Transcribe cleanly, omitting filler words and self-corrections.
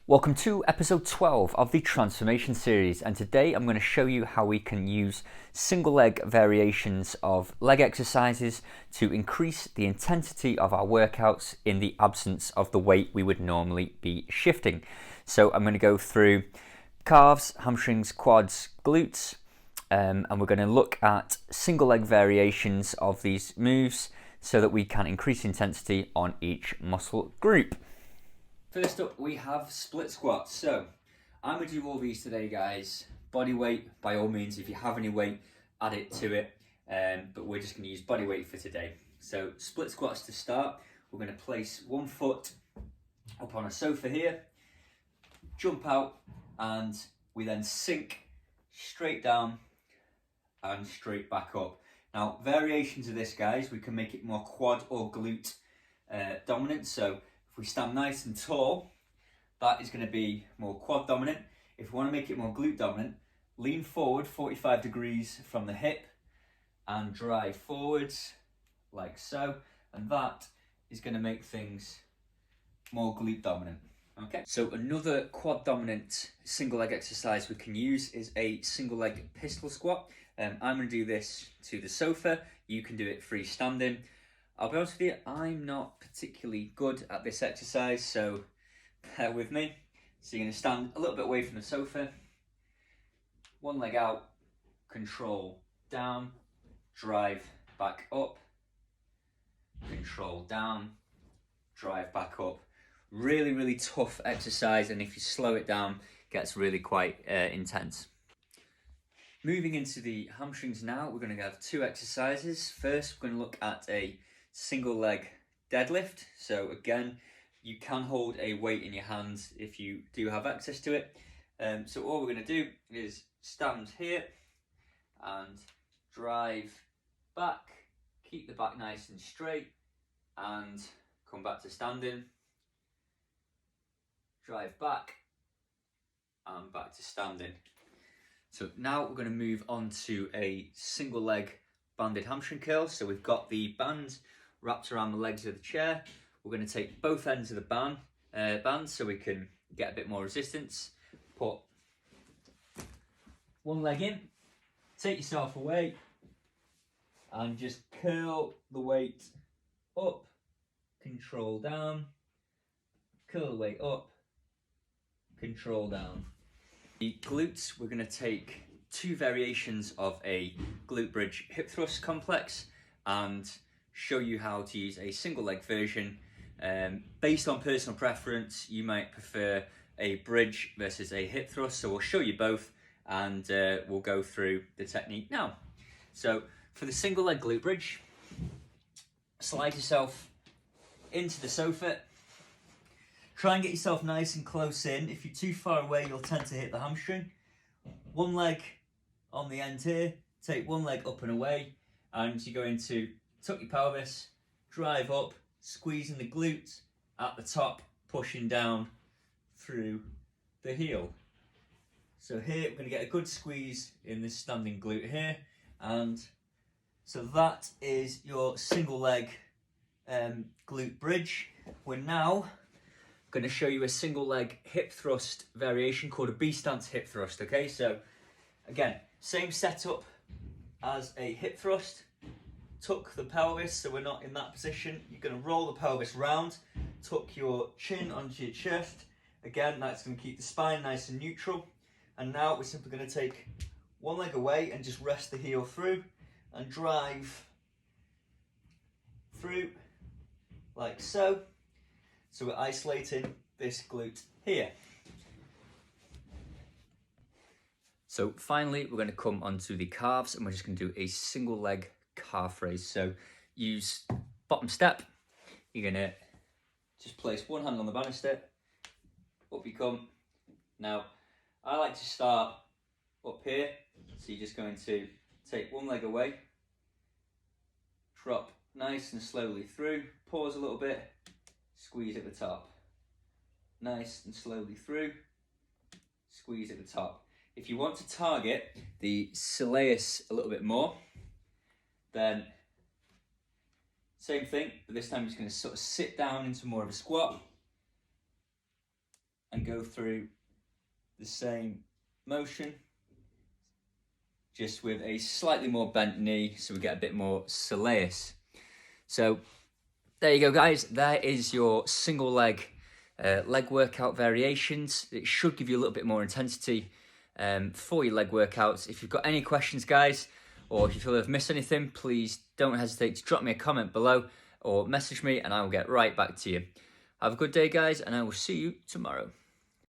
Welcome to episode 12 of the transformation series, and today I'm going to show you how we can use single leg variations of leg exercises to increase the intensity of our workouts in the absence of the weight we would normally be shifting. So I'm going to go through calves, hamstrings, quads, glutes, and we're going to look at single leg variations of these moves so that we can increase intensity on each muscle group. First up, we have split squats. So I'm going to do all these today, guys. Body weight, by all means, if you have any weight, add it to it. But we're just going to use body weight for today. So split squats to start. We're going to place one foot up on a sofa here, jump out, and we then sink straight down and straight back up. Now, variations of this, guys, we can make it more quad or glute dominant. So if we stand nice and tall, that is going to be more quad dominant. If we want to make it more glute dominant, lean forward 45 degrees from the hip and drive forwards like so. And that is going to make things more glute dominant. Okay. So another quad dominant single leg exercise we can use is a single leg pistol squat. I'm going to do this to the sofa. You can do it freestanding. I'll be honest with you, I'm not particularly good at this exercise, so bear with me. So you're going to stand a little bit away from the sofa, one leg out, control down, drive back up, control down, drive back up. Really, really tough exercise, and if you slow it down, it gets really quite intense. Moving into the hamstrings now, we're going to have two exercises. First, we're going to look at a single leg deadlift. So again, you can hold a weight in your hands if you do have access to it. So all we're going to do is stand here and drive back, keep the back nice and straight, and come back to standing, drive back and back to standing. So now we're going to move on to a single leg banded hamstring curl. So we've got the band wrapped around the legs of the chair. We're going to take both ends of the band so we can get a bit more resistance. Put one leg in, take yourself away, and just curl the weight up, control down, curl the weight up, control down. The glutes, we're going to take two variations of a glute bridge hip thrust complex and show you how to use a single leg version. Based on personal preference, you might prefer a bridge versus a hip thrust, so we'll show you both and we'll go through the technique now. So for the single leg glute bridge, slide yourself into the sofa. Try and get yourself nice and close in. If you're too far away, you'll tend to hit the hamstring. One leg on the end here, take one leg up and away, and you're going to tuck your pelvis, drive up, squeezing the glutes at the top, pushing down through the heel. So here we're going to get a good squeeze in this standing glute here, and so that is your single leg glute bridge. We're now going to show you a single leg hip thrust variation called a B stance hip thrust. Okay, so again, same setup as a hip thrust. Tuck the pelvis so we're not in that position. You're going to roll the pelvis round, tuck your chin onto your chest. Again, that's going to keep the spine nice and neutral. And now we're simply going to take one leg away and just rest the heel through and drive through like so. So we're isolating this glute here. So finally, we're going to come onto the calves and we're just going to do a single leg calf raise. So use bottom step. You're going to just place one hand on the banister, up you come. Now, I like to start up here. So you're just going to take one leg away, drop nice and slowly through, pause a little bit, squeeze at the top. Nice and slowly through, squeeze at the top. If you want to target the soleus a little bit more, then same thing, but this time I'm just going to sort of sit down into more of a squat and and go through the same motion, just with a slightly more bent knee, so we get a bit more soleus. So there you go, guys. There is your single leg workout variations. It should give you a little bit more intensity for your leg workouts. If you've got any questions, guys, or if you feel I've missed anything, please don't hesitate to drop me a comment below or message me and I will get right back to you. Have a good day, guys, and I will see you tomorrow.